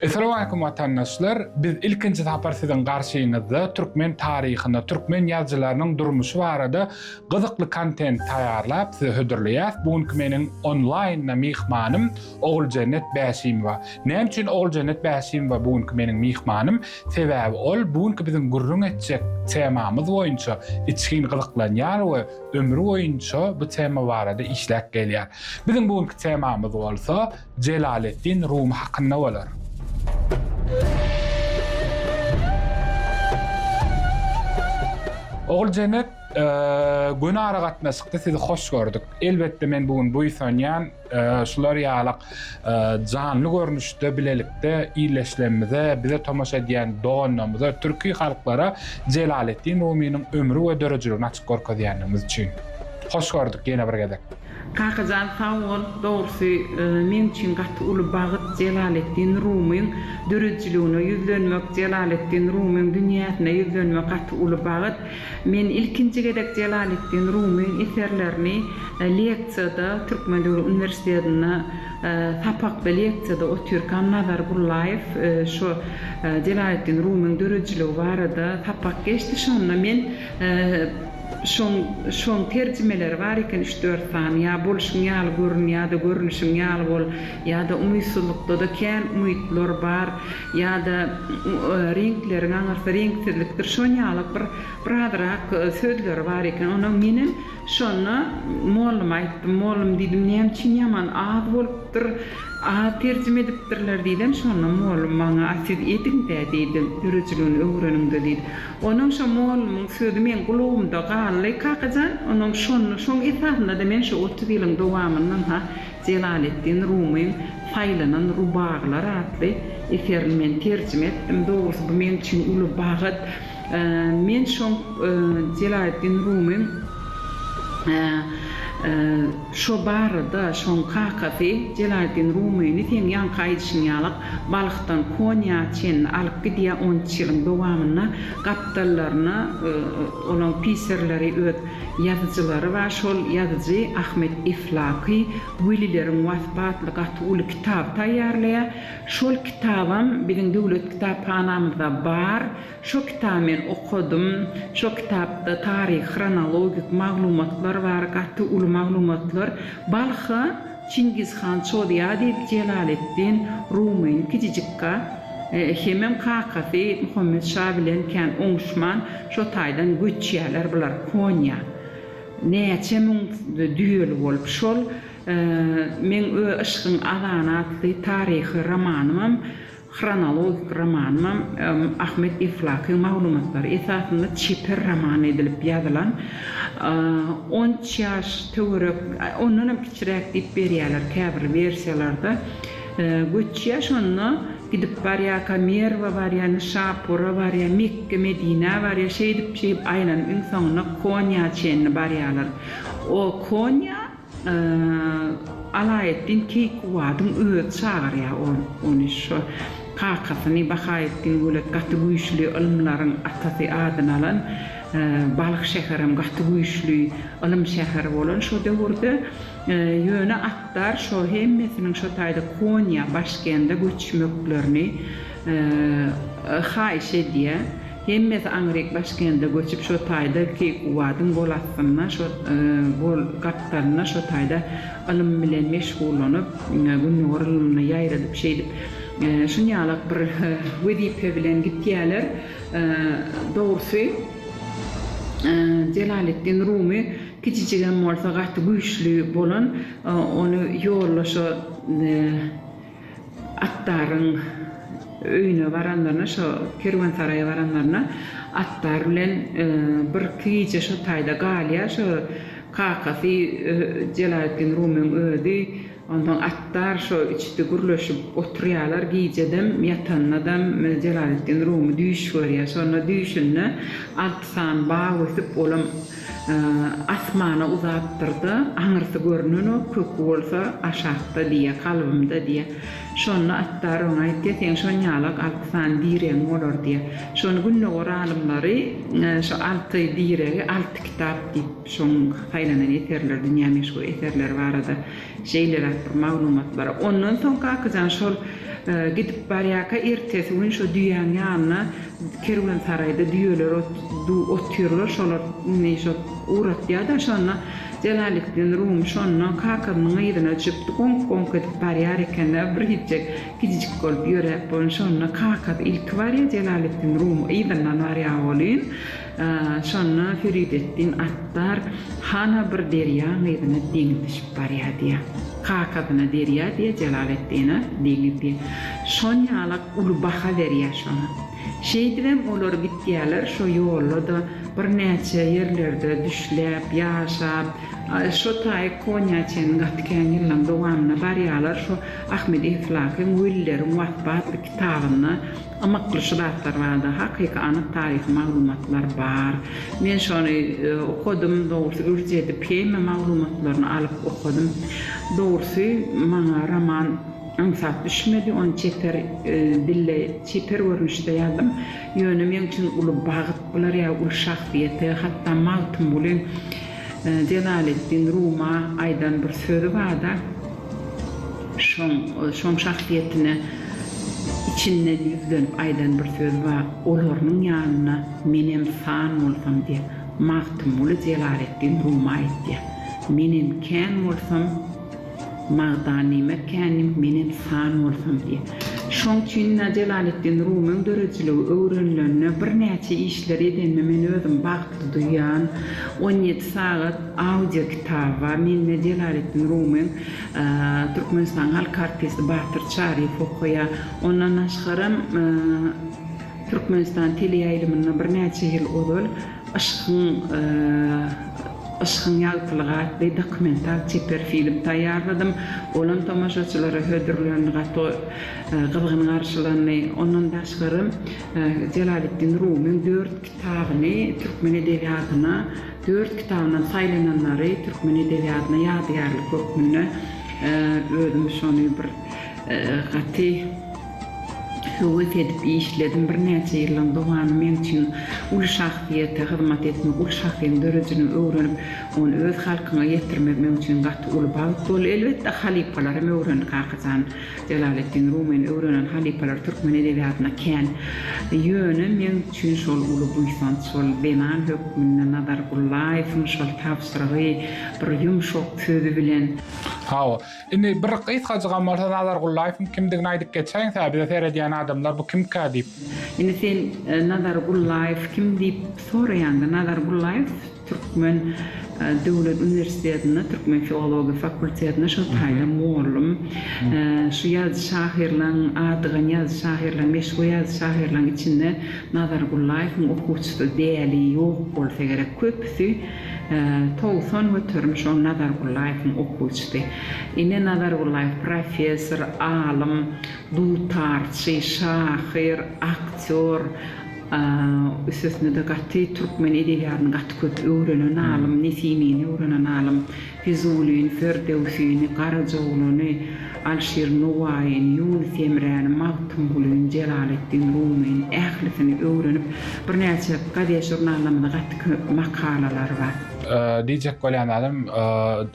Assalamu alaykum vatandaşlar. Biz ilkinci tapar sizin qarşıyınızda Türkmen tarihini, Türkmen yazıcılarının durmuşu barada gyzykly kontent taýýarlap size hödürleýär. Bugünkü meniň online mihmanım Ogulcennet Bäşimowa. Näme üçin Ogulcennet Bäşimowa bugünkü meniň mihmanım? Sebäbi ol bugünkü biziň gurrun etjek temamyz boýunça içkin gyzyklanýar we ömrü boýunça bu tema barada işläp gelýär. Biziň bugünkü temamyz bolsa Celaleddin Rumi hakynda bolar. Ogulcennet güne ara gatnaşykda sizi hoş gördük. Elbetde men bugün bu ýanyan şular ýalyk canly görnüşde bilelikde iýleşlenmede bize tomaşa edýän doganymyza türki halklara Celaleddin Rumi'nin ömrü we dörejiligini açyk görkezýänimiz üçin. Hoş gördük ýene bir gedek. Kakacan sağol doğrusu men için gatty uly bagyt Celaleddin Rumiň dörejiligine ýüzlenmek, Celaleddin Rumiň dünýäsine ýüzlenmek gatty uly bagyt. Men ilkinji gedek Celaleddin Rumiň eserlerini leksiýada Türkmen Döwlet Üniversitetine tapakda leksiýada Otürkan Nazarbullaýew şu Celaleddin Rumiň dörejiligi barada tapak geçdi. Şonda men şoň terjimeleri bar eken 3-4 sany ýa bolşyň ýaly görünýär, görünüşiň ýaly bol, ýa-da umytsuzlykda da kän umytlar bar, ýa-da renkleriň aňarsa renksizlikdir. Şoň ýaly bir azrak sözler bar eken. Onuň menen şonu mollum aýtdym, mollum diýdim, näme üçin ýaman az bolupdyr, terjime edipdirler diýdim. Şonu mollum maňa asyz ediňde diýdim, dörejiligini öwrenimde diýdi. Onuň şo mollumyň sözi men gulagymda galy kakajan. Onuň şoň esasynda da men şu 30 ýylyň dowamyndan Celaleddin Rumiň Faýlanan Rubaglar adly eserini men terjime etdim. Dogrusu bu men üçin uly bagyt. Men şoň Celaleddin Rumiň şo barada şoň kakasy Celaleddin Rumiňi teň ýanky aýdyşynýalyk balykdan Konya çen alyp gidýär 10 ýylyň dowamyna gapdallaryny olaň piserleri öz ýazyjylary we şol ýazyjy Ahmet Iflaki Welilerin wasbatly gatty uly kitap taýýarlaýar. Şol kitabam biziň döwlet kitaphanamyzda bar. Şo kitapy men okudum. Şo kitapda taryh, chronologik maglumatlar bar, gatty uly maglumatlar. Balha Çingizhan Çodyady Celaleddin Rumiň kijijikka hemem kakasy Muhammed Şah bilen kän oňuşman şo taýdan göçýärler bular Konya. Näçe müň düýel bolup şol men ışkyň adanatly taryhy romanymam, chronologik romanymam Ahmet Iflaki maglumatlary esasynda çeper roman edilip ýazylan. 10 ýaş töwerek, ondan kiçirek diýip berýärler käbir versiýalarda. Göçýär şonu gidip barýa Merwe barýa Nişapura barýa Mekke Medine barýa şeýdip aýlan iň soňuna Konya çenine barýarlar. O Konya Alaeddin Keykuwadyň öz şagyrya onu şu kakasyny Bahaettin Gület gatty güýçli ilmlaryň atasy adyny alan Balyk şäherim gatty güýçli ilm şäheri bolan şo döwürde ýöne atlar şo hemmesiniň şo taýda Konya başkentte göçmeklerini haýyş edýär. Hemmesi Aňrek başkentte göçüp şo taýda Keykuwadyň golasyna şo gol gapdaryna şo taýda ilm bilen meşgullanyp günler ilmini ýaýradyp şeýdip şunýalyk bir wezipe bilen gitýärler. Dogrusu Celaleddin Rumi kiçijigem bolsa gatty güýçli bolan onu ýollaşa atlaryň öýüne baranlaryna şo kerwansaraýa baranlaryna atlar bilen bir kiýje şo taýda galýar şo kakasy Celaleddin Rumiň özi. Ondan atlar şo içde gürleşip oturýarlar giýjedem, ýatannadam Celaleddin Rumi düýş görýär. Şonu düýşünde altsan bagysyp olam asmana uzattırdı. Aňyrsa görünen o kök bolsa aşakda diýe, kalbymda diýe. Şonu attar ona aýtdy, "Sen şon ýalak alsan diýreň bolar" diýe. Şonu günne oralymlary şu 6 diýregi 6 kitap diýip şoň haýlanan eterler, dünýäme şu eterler barada şeýler atdyr, maglumatlar. Ondan soň kakjan şol gidip barýaka ertesi gün şu düýäň ýanyna Kergulen saraýda düýeler otyrlar, şolar näşe uğratýar-da şonna Jalalettin Rum şonna kakanyň ýerine çypdy, konk edip barýar eken bir hiçjek gidijik bolup ýörep, şonna kakap ilk var ya Jalalettin Rum ýerden barýar bolyn. Şonna Feridettin attar hana bir derýa ýerine diňdişip barýar diýe. Kakabyna derýa diýe Jalalettin'e diňdi. Şon ýalak ulu baha berýär şona. Şeýdilem olar gitýärler şo ýolda bir näçe ýerlerde düşläp, ýaşap, şo taý Konýaçyň gatken ýyllaň dowamyna barýarlar şo Ahmed Iflakyň Güller Muhatbat kitabyny amakly şuratlar barda, hakyky anyk taryh maglumatlar bar. Men şonu okudum, dogrusu Gürcede peme maglumatlaryny alyp okudum. Dogrusu maňa roman ansat düşmedi, on çeper dille çeper görünüşde ýazdım. Ýöne men üçin uly bagyt bular ýa uly şahsiýeti, hatda magtym bolyn Jalalettin Ruma aýdan bir sözi barda. Şoň şahsiýetine içinde yüzlenip aýdan bir söz bar. Olaryň ýanyna menem san bolsam diýe. Magtym boly Jalalettin Ruma aýtdy. Menem kän bolsam Magdanime kendim menem san bolsam diye. Şoň üçin Jalalettin Rumyň döreçiligi öwrenlerine bir näçe işler edenme men özüm bagty duýan 17 saat audio kitaba men Jalalettin Rumyň Türkmenistan halk artisti Batyr Çarif okuýa. Ondan aşgarym Türkmenistan teleýaýlymyna bir näçe ýyl ozal Aşkın ýaltylyga we dokumental çeper film taýýarladym. Olan tamaşaçylara hödürlerini gato gyzygyny garşylanyny ondan daşgarym Jalalettin Rumyň 4 kitabyny türkmen edebiýatyna 4 kitabynyň saýlananlary türkmen edebiýatyna ýadygarlyk hökmüne özüm şonu bir gaty Hüwet edip işledim bir näçe ýyllaň dowamy men üçin ul şahsiýete hyzmat etmek, ul şahsiýetiň dörecini öwrenip, onu öz halkyna ýetirmek men üçin gaty ul bagyt bol. Elbetde halipalar öwrenip kakjan Jalalettin Rumyň öwrenen halipalar türkmen edebiýatyna kän ýöne men üçin şol ulu buýsan şol benan hökmüne Nadargullaýew şol tapsyrygy bir ýumşak sözi bilen. Hawa, indi bir gaýtgajagan bolsa Nadargullaýew kimdigini aýdyp geçseň, tabi seredýän adamlar bu kim kadip? Indi sen Nadargullaýew kim diýip soraýanda Nadargullaýew Türkmen Döwlet Üniversitetine, Türkmen Filologiýa Fakultetine şu taýda muallym. Şu ýazy şahyrlaň adygan ýazy şahyrlaň, meşhur ýazy şahyrlaň içinde Nadargullaýew okuwçysy däli ýok bolsa gerek köpüsi Tolson ve Törmüşon Nadargullaýew okuwçysy. Ine Nadargullaýew professor, alim, dutarçy, şahyr, aktyor, üstesinde de gaty türkmen edebiýatyny gaty köp öwrenen alim, Nesimiň öwrenen alim, Fizuliň, Ferdowsiň, Garajowluny, Alşir Nuwaýyn, Ýunus Emreň, Magtym Bulyň, Jalalettin Rumyň ählisini öwrenip bir näçe gazetä jurnallarynda gaty köp makalalar bar. Diyecek bolýan adam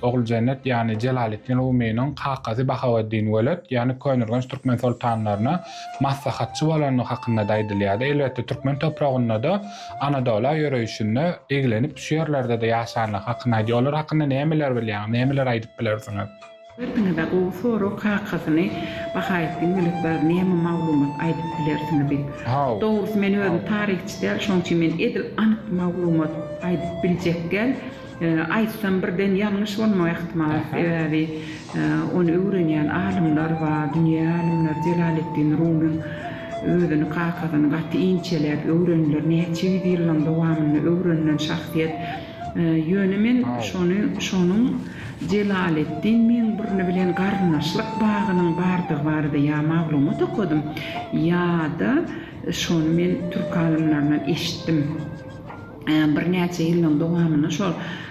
Ogul Cennet ýani Jalalettin Rumyň kakazy Bahaweddin Welet ýani köýnürgen türkmen sultanlaryna maslahatçy bolany hakynda daýdylýar. Elbetde türkmen topragynda da Anadolu ýöreýişinde eglenip düşýärlerde de ýaşanlyk hakynda ýolar hakynda nämeler bilýär, nämeler aýdyp bilersiňiz? Ertine de o soru kakasyny Bahaweddin Weletler näme maglumat aýdyp bilersiňiz diýip. Dogrusu men özüm tarihçiler, şoň üçin men edil anyk maglumat aýdyp biljek gel. Aýtsam birden ýalňyş bolmagy ihtimal. Onu öwrenýän alimler we dünýä alimler Jalalettin Rumyň özüni kakasyny gaty inçelep öwrenler, näçe ýyllaň dowamyny öwrenen şahsiýet ýöne men şonuň Jalalettin men birini bilen garnaşlyk bagynyň bardygy barda ýa maglumat okudum ýa da şonu men türk alimlerinden eşitdim. bir näçe ýylyň dowamyna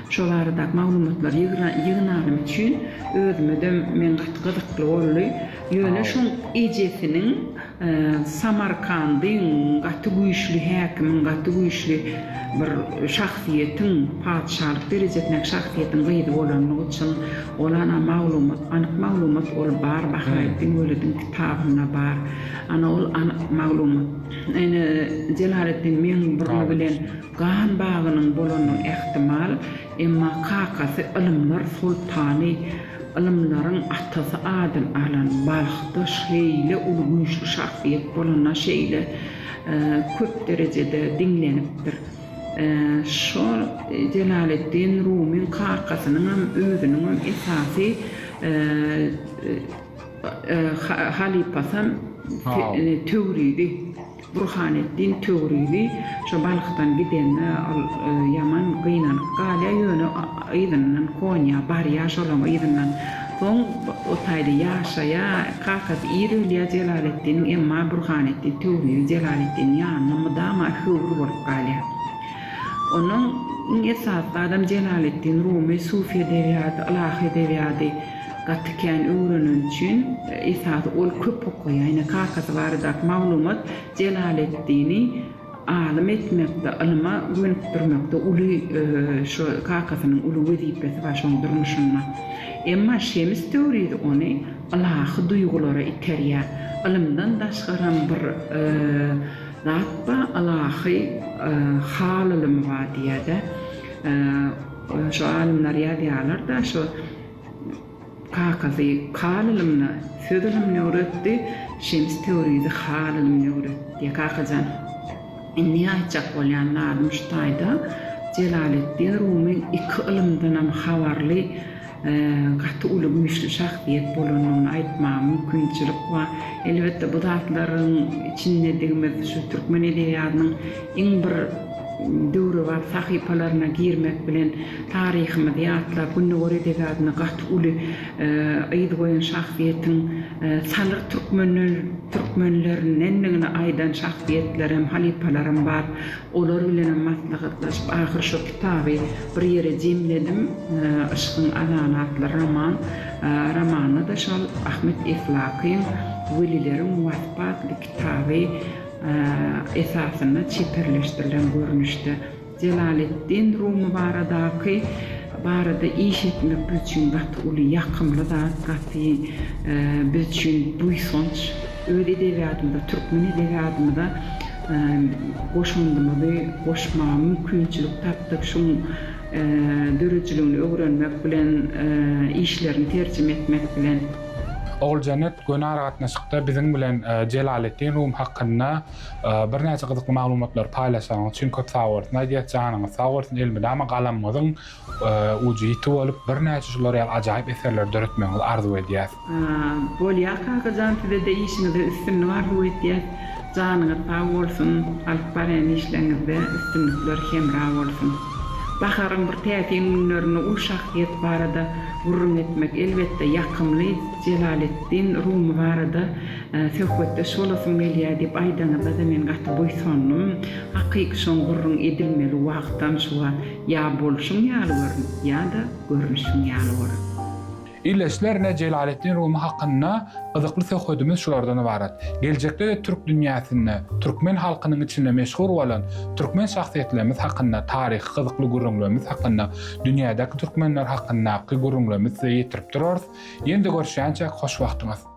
şol aradak maglumatlar ýygnarym üçin özüme de men gyzykly boldy. Ýöne şoň ejesiniň Samarkandyň gaty güýçli häkimin, gaty güýçli bir şahsiýetiň, padşahlyk derejesine şahsiýetiň gyýdy bolanyny üçin olana maglumat, anyk maglumat ol bar Bahaýetdiň Welidiň kitabyna bar. Ana ol maglumat. Ene Jelaletdin Meňburny bilen gan bagynyň bolanyň ähtimal, emma kakasy ilmler sultany ilmlaryň atasy Adil alan balykda şeýle uly güýçli şahsiýet bolana şeýle köp derejede diňlenipdir. Şol Jelaletdin Rumiň kakasynyň hem özüniň hem esasy halipasam Töwridi. Burhanetdin Töwridi şo balykdan gidenne yaman gynanyp galya ýöne ýygynyň Konya barya şolam ýygynyň soň o taýda ýaşaýa kakas ýerliýe Jelaletdin emma Burhanetdin Töwridi Jelaletdin ýanyna mydama howru bolup galya. Onuň esas adam Jelaletdin Rumi Sufi edebiyatı, Ilahi edebiyatı gatykän öwrenen üçin esas ol köp okuýar. Ýa-ni kakasy bardak maglumat Jelaletdini alim etmekde, ilma öňüpdirmekde uly şo kakasynyň uly wezipesi we şoň durmuşyna. Emma Şems Töwridi ony Ilahi duýgulara iterýär. Ilimden daşgaran bir zatda Ilahi hal ilmi bar diýede. Şo alimler ýazýarlar da şo kakasy hal-ilimni, söz-ilimni öwretdi, Şems Töwridi hal-ilimni öwretdi. Kakajan inni aýtjak bolýanlar müştaýda Jelaletdin Rumiň iki ilimden hem habarly gaty uly güýçli şahsiýet bolanyny aýtmak mümkinçilik bar. Elbetde bu zatlaryň içinde digimiz şu türkmen edebiýatynyň iň bir döwri we sahypalaryna girmek bilen taryhymyzy ýatlap günnäwir edebiýatyny gaty uly aýdy goýan şahsiýetiň salyk türkmenlerinden aýdan şahsiýetler hem halipalarym bar. Olar bilen maslahatlaşyp ahyr şu kitaby bir ýere jemledim. Aşkyň azanatly romany da şol Ahmet Eflakyň Welileriň muwaffaky kitaby esasyna çeperleşdirilen görünüşde Jelaletdin Rumi barada iş etmek üçün gaty uly ýakymly zat, gaty biz üçin duýsanç öýle edebiyatymda, türkmen edebiyatymda goşma mümkinçilik tapdyk. Şoň dörejiligini öwrenmek bilen, işlerini tercüme etmek bilen Oguljanet gönar gatnaşykda biziň bilen Jelaletdin Rumi hakynda bir näçe gyzykly maglumatlar paýlaşan üçin köp sag bolsun. Aýdýat janyňyz sag bolsun, elmide ama galamyňyň uji ýetip bolup bir näçe şolary ajaýyp eserler döretmeňiz arzu edýär. Bolýar kakajan tide işiniňizde üstünlük arzu edýär. Janyňyz sag bolsun, alyp barýan işleriňizde üstünlikler hemra bolsun. Baharın bir täsin günlerini ul şahsiýet barada gurrun etmek elbetde ýakymly. Jelaletdin Rumi barada söhbetde şolasyn gelýär diýip aýdanyňyzda da men gaty boýsandym. Hakyky şoň gurrun edilmeli wagtdan şoňa ýa bolşuň ýaly görün, ýa-da görünüşüň ýaly görün. İlleşlerine Jelaletdin Rumi hakynda gyzykly söhbetimiz şulardan ibaret. Geljekde de türk dünýäsinde, türkmen halkynyň içinde meşhur bolan türkmen şahsiýetlerimiz hakynda taryh, gyzykly gurrunlarymyz hakynda, dünýädäki türkmenler hakynda gurrunlarymyz ýetirip durarys. Ýende görüşýänçe hoş wagtyňyz.